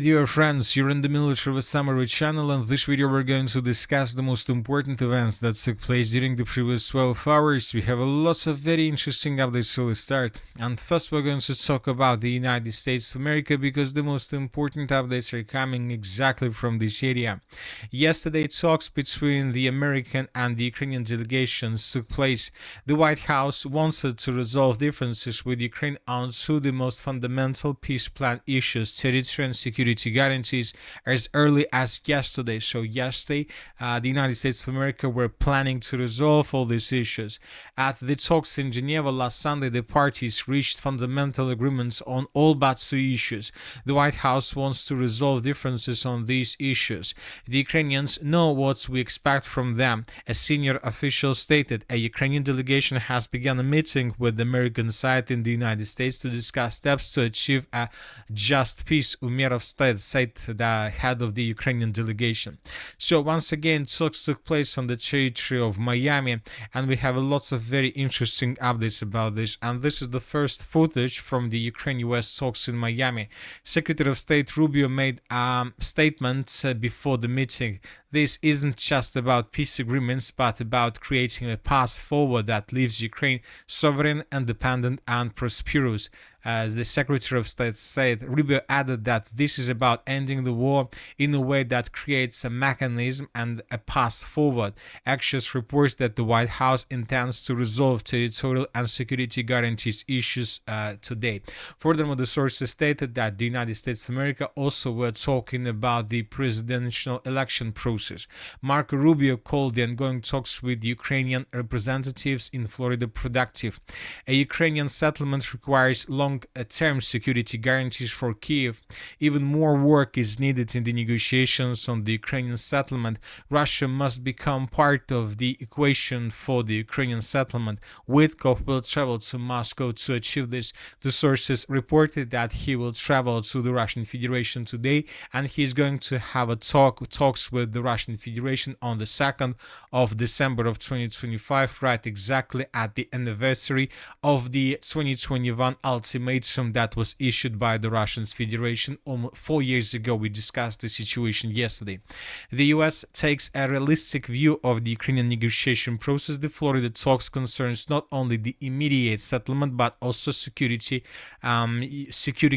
Dear friends, you're in the Military Summary channel, and this video we're going to discuss the most important events that took place during the previous 12 hours. We have lots of very interesting updates, so let's start. And first we're going to talk about the United States of America, because the most important updates are coming exactly from this area. Yesterday, talks between the American and the Ukrainian delegations took place. The White House wanted to resolve differences with Ukraine on two of the most fundamental peace plan issues, territory and security guarantees, as early as yesterday. So yesterday, the United States of America were planning to resolve all these issues. At the talks in Geneva last Sunday, the parties reached fundamental agreements on all but two issues. The White House wants to resolve differences on these issues. The Ukrainians know what we expect from them. A senior official stated a Ukrainian delegation has begun a meeting with the American side in the United States to discuss steps to achieve a just peace, Umerov said the head of the Ukrainian delegation. So once again, talks took place on the territory of Miami, and we have lots of very interesting updates about this. And this is the first footage from the Ukraine-US talks in Miami. Secretary of State Rubio made a statement before the meeting. This isn't just about peace agreements, but about creating a path forward that leaves Ukraine sovereign, independent, and prosperous. As the Secretary of State said, Rubio added that this is about ending the war in a way that creates a mechanism and a path forward. Axios reports that the White House intends to resolve territorial and security guarantees issues today. Furthermore, the sources stated that the United States of America also were talking about the presidential election process. Marco Rubio called the ongoing talks with Ukrainian representatives in Florida productive. A Ukrainian settlement requires long-term security guarantees for Kiev. Even more work is needed in the negotiations on the Ukrainian settlement. Russia must become part of the equation for the Ukrainian settlement. Witkoff will travel to Moscow to achieve this. The sources reported that he will travel to the Russian Federation today, and he is going to have talks with the Russian Federation on the 2nd of December of 2025, right exactly at the anniversary of the 2021 ultimatum that was issued by the Russian Federation almost 4 years ago. We discussed the situation yesterday. The US takes a realistic view of the Ukrainian negotiation process. The Florida talks concerns not only the immediate settlement but also securing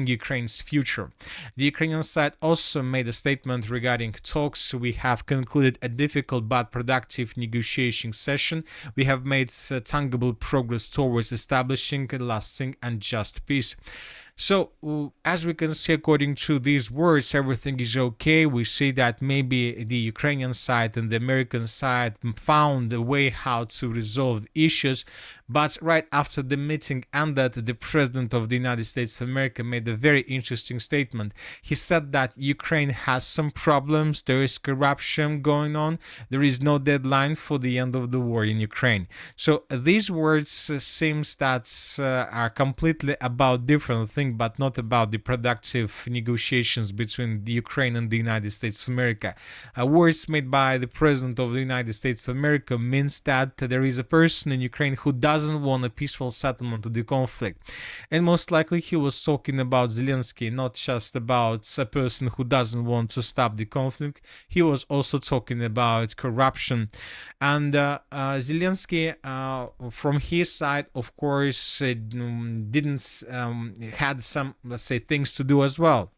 Ukraine's future. The Ukrainian side also made a statement regarding talks. We have concluded a difficult but productive negotiation session. We have made tangible progress towards establishing a lasting and just peace. So, as we can see, according to these words, everything is okay. We see that maybe the Ukrainian side and the American side found a way how to resolve issues. But right after the meeting ended, the President of the United States of America made a very interesting statement. He said that Ukraine has some problems, there is corruption going on, there is no deadline for the end of the war in Ukraine. So these words seems that are completely about different things, but not about the productive negotiations between the Ukraine and the United States of America. Words made by the President of the United States of America means that there is a person in Ukraine who doesn't want a peaceful settlement of the conflict. And most likely he was talking about Zelensky, not just about a person who doesn't want to stop the conflict. He was also talking about corruption. And Zelensky, from his side, of course, didn't had some, let's say, things to do as well.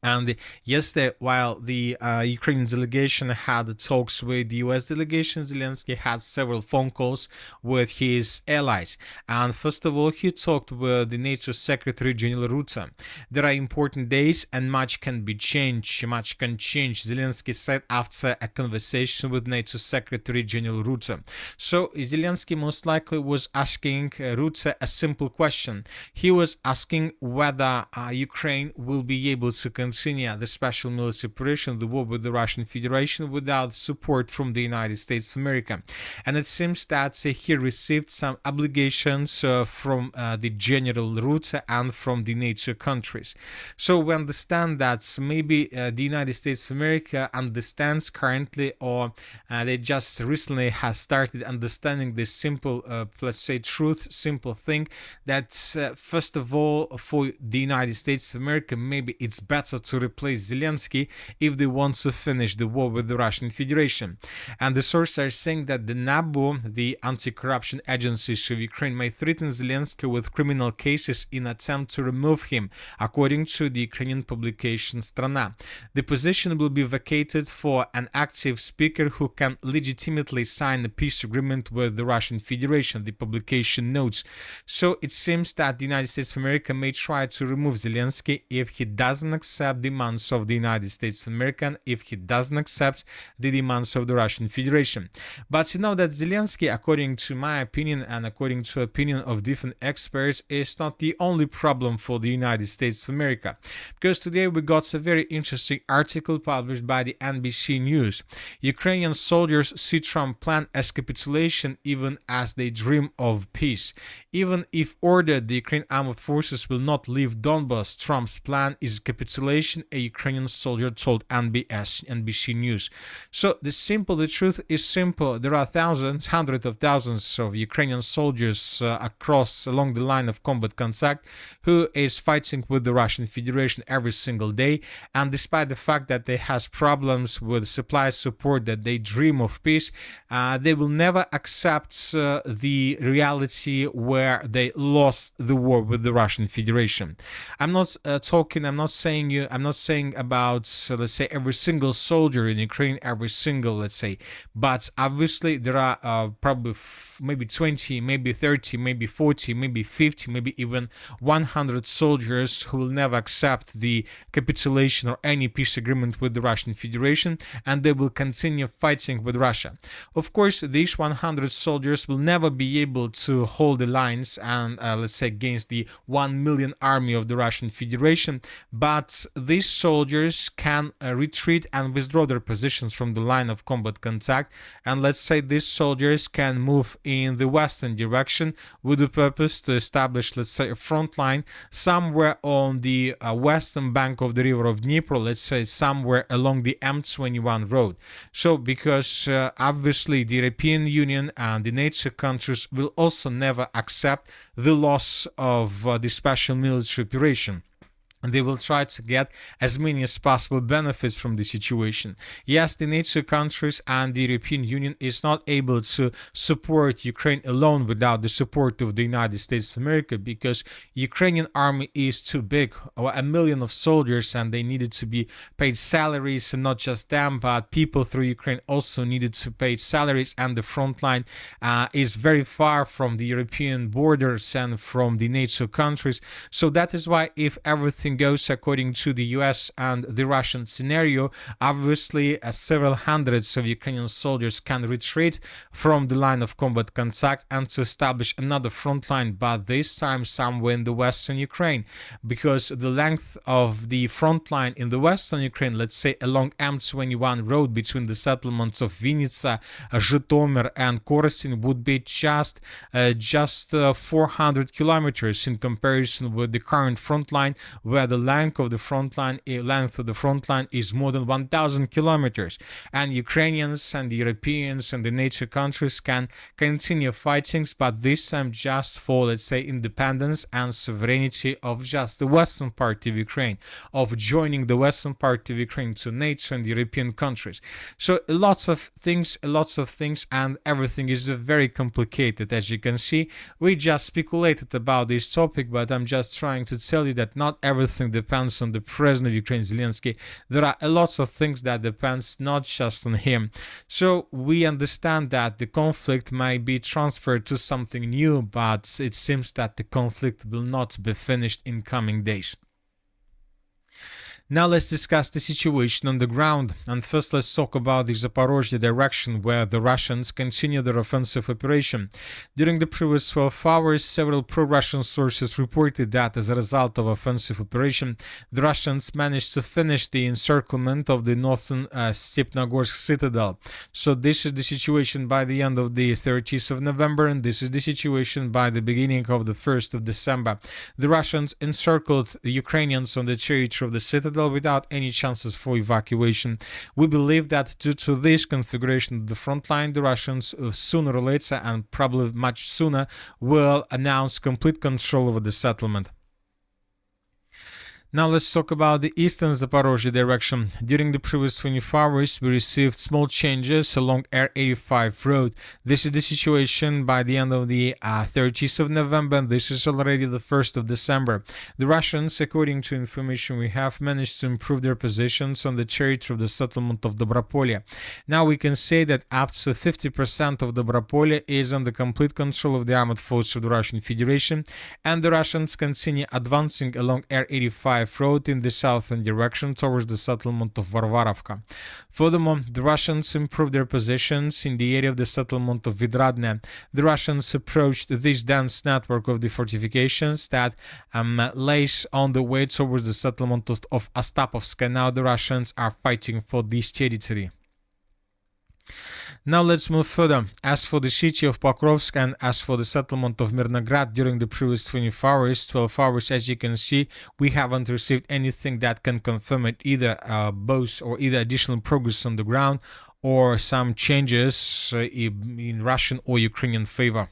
And yesterday, while the Ukrainian delegation had talks with the US delegation, Zelensky had several phone calls with his allies. And first of all, he talked with the NATO Secretary General Rutte. There are important days and much can change, Zelensky said after a conversation with NATO Secretary General Rutte. So Zelensky most likely was asking Rutte a simple question. He was asking whether Ukraine will be able to continue the special military operation, the war with the Russian Federation, without support from the United States of America. And it seems that he received some obligations from the General Rutte and from the NATO countries. So we understand that maybe the United States of America understands currently, or they just recently has started understanding this simple, let's say, simple thing that first of all, for the United States of America, maybe it's better to replace Zelensky if they want to finish the war with the Russian Federation. And the sources are saying that the NABU, the anti-corruption agencies of Ukraine, may threaten Zelensky with criminal cases in attempt to remove him, according to the Ukrainian publication Strana. The position will be vacated for an active speaker who can legitimately sign a peace agreement with the Russian Federation, the publication notes. So it seems that the United States of America may try to remove Zelensky if he doesn't accept demands of the United States of America and if he doesn't accept the demands of the Russian Federation. But you know that Zelensky, according to my opinion and according to opinion of different experts, is not the only problem for the United States of America. Because today we got a very interesting article published by the NBC News. Ukrainian soldiers see Trump plan as capitulation even as they dream of peace. Even if ordered, the Ukrainian armed forces will not leave Donbas. Trump's plan is capitulation, a Ukrainian soldier told NBC News. So the truth is simple. There are thousands, hundreds of thousands of Ukrainian soldiers along the line of combat contact who is fighting with the Russian Federation every single day. And despite the fact that they has problems with supply support, that they dream of peace, they will never accept the reality where they lost the war with the Russian Federation. I'm not saying about, let's say, every single soldier in Ukraine, every single, let's say, but obviously there are probably maybe 20, maybe 30, maybe 40, maybe 50, maybe even 100 soldiers who will never accept the capitulation or any peace agreement with the Russian Federation, and they will continue fighting with Russia. Of course, these 100 soldiers will never be able to hold the lines and, let's say, against the 1 million army of the Russian Federation, but these soldiers can retreat and withdraw their positions from the line of combat contact, and let's say these soldiers can move in the western direction with the purpose to establish, let's say, a front line somewhere on the western bank of the river of Dnipro, let's say somewhere along the M21 road. So because obviously the European Union and the NATO countries will also never accept the loss of the special military operation. They will try to get as many as possible benefits from the situation. Yes, the NATO countries and the European Union is not able to support Ukraine alone without the support of the United States of America, because Ukrainian army is too big, 1 million of soldiers, and they needed to be paid salaries, and not just them, but people through Ukraine also needed to pay salaries, and the front line is very far from the European borders and from the NATO countries. So that is why, if everything goes according to the US and the Russian scenario, obviously several hundreds of Ukrainian soldiers can retreat from the line of combat contact and to establish another front line, but this time somewhere in the western Ukraine, because the length of the front line in the western Ukraine, let's say along M21 road between the settlements of Vinnytsia, Zhytomyr and Korostyn, would be just 400 kilometers in comparison with the current front line, where the length of the front line is more than 1,000 kilometers, and Ukrainians and the Europeans and the NATO countries can continue fighting, but this time just for, let's say, independence and sovereignty of just the western part of Ukraine, of joining the western part of Ukraine to NATO and the European countries. So lots of things, and everything is very complicated. As you can see, we just speculated about this topic, but I'm just trying to tell you that not everything depends on the president of Ukraine, Zelensky. There are lots of things that depends not just on him. So we understand that the conflict might be transferred to something new, but it seems that the conflict will not be finished in coming days. Now let's discuss the situation on the ground, and first let's talk about the Zaporozhye direction, where the Russians continue their offensive operation. During the previous 12 hours, several pro-Russian sources reported that as a result of offensive operation, the Russians managed to finish the encirclement of the northern Stepnogorsk citadel. So this is the situation by the end of the 30th of November, and this is the situation by the beginning of the 1st of December. The Russians encircled the Ukrainians on the territory of the citadel without any chances for evacuation. We believe that due to this configuration of the front line, the Russians sooner or later, and probably much sooner, will announce complete control over the settlement. Now let's talk about the eastern Zaporozhye direction. During the previous 24 hours, we received small changes along R85 road. This is the situation by the end of the 30th of November, and this is already the 1st of December. The Russians, according to information we have, managed to improve their positions on the territory of the settlement of Dobropolye. Now we can say that up to 50% of Dobropolye is under complete control of the armed forces of the Russian Federation, and the Russians continue advancing along R85 road in the southern direction towards the settlement of Varvarovka. Furthermore, the Russians improved their positions in the area of the settlement of Vidradne. The Russians approached this dense network of the fortifications that lays on the way towards the settlement of Astapovska. Now the Russians are fighting for this territory. Now let's move further. As for the city of Pokrovsk and as for the settlement of Mirnograd during the previous 24 hours, 12 hours, as you can see, we haven't received anything that can confirm it, either both or either additional progress on the ground or some changes in Russian or Ukrainian favor.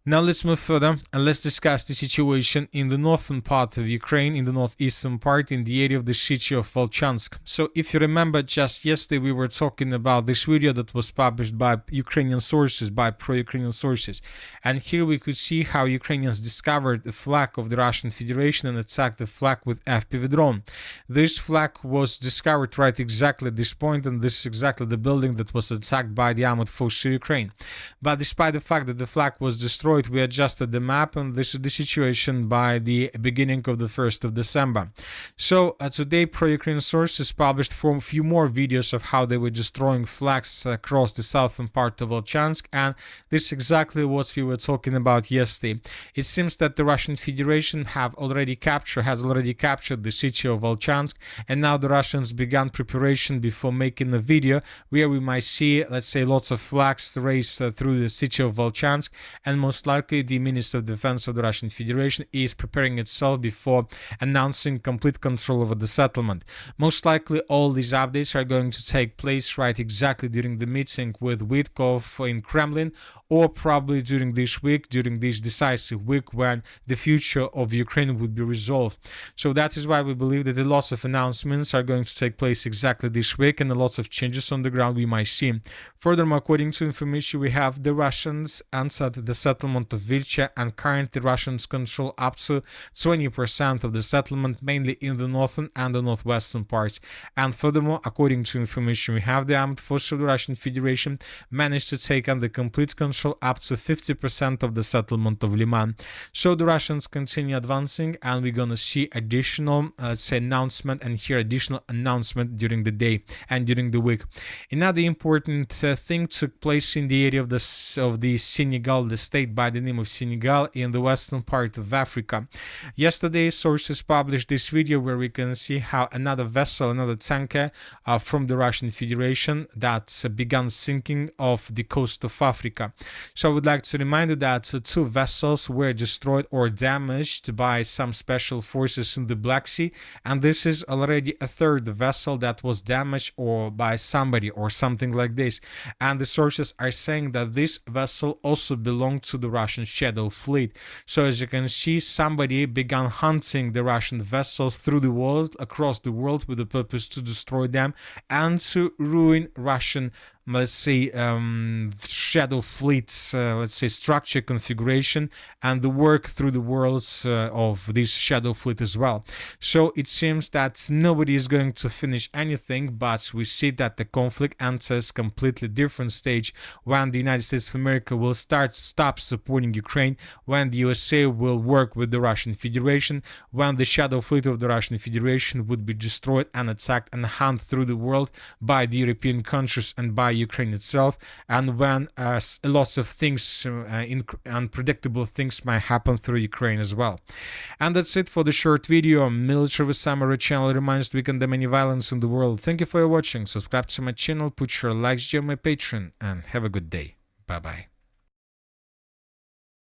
Now let's move further and let's discuss the situation in the northern part of Ukraine, in the northeastern part, in the area of the city of Vovchansk. So if you remember, just yesterday we were talking about this video that was published by Ukrainian sources, by pro-Ukrainian sources. And here we could see how Ukrainians discovered the flag of the Russian Federation and attacked the flag with FPV drone. This flag was discovered right exactly at this point, and this is exactly the building that was attacked by the armed forces of Ukraine. But despite the fact that the flag was destroyed, we adjusted the map, and this is the situation by the beginning of the 1st of December. So today pro-Ukrainian sources published a few more videos of how they were destroying flags across the southern part of Vovchansk, and this is exactly what we were talking about yesterday. It seems that the Russian Federation has already captured the city of Vovchansk, and now the Russians began preparation before making a video where we might see, let's say, lots of flags raised through the city of Vovchansk, and most likely the Minister of Defense of the Russian Federation is preparing itself before announcing complete control over the settlement. Most likely all these updates are going to take place right exactly during the meeting with Witkov in Kremlin, or probably during this week, during this decisive week when the future of Ukraine would be resolved. So that is why we believe that a lot of announcements are going to take place exactly this week, and a lot of changes on the ground we might see. Furthermore, according to information we have, the Russians entered the settlement of Vilcha, and currently Russians control up to 20% of the settlement, mainly in the northern and the northwestern parts. And furthermore, according to information we have, the armed forces of the Russian Federation managed to take under complete control up to 50% of the settlement of Liman. So the Russians continue advancing, and we're gonna see additional, announcement and hear additional announcement during the day and during the week. Another important thing took place in the area of the Senegal, the state by the name of Senegal in the western part of Africa. Yesterday, sources published this video where we can see how another vessel, another tanker from the Russian Federation that began sinking off the coast of Africa. So I would like to remind you that two vessels were destroyed or damaged by some special forces in the Black Sea, and this is already a third vessel that was damaged or by somebody or something like this. And the sources are saying that this vessel also belonged to the Russian Shadow Fleet. So as you can see, somebody began hunting the Russian vessels through the world, across the world, with the purpose to destroy them and to ruin Russian, let's say, Shadow Fleet's, let's say, structure, configuration, and the work through the world of this Shadow Fleet as well. So it seems that nobody is going to finish anything, but we see that the conflict enters completely different stage when the United States of America will stop supporting Ukraine, when the USA will work with the Russian Federation, when the Shadow Fleet of the Russian Federation would be destroyed and attacked and hunted through the world by the European countries and by Ukraine itself, and when lots of things, unpredictable things might happen through Ukraine as well. And that's it for the short video. Military Summary channel reminds we condemn any violence in the world. Thank you for watching. Subscribe to my channel, put your likes, join my Patreon, and have a good day. Bye bye.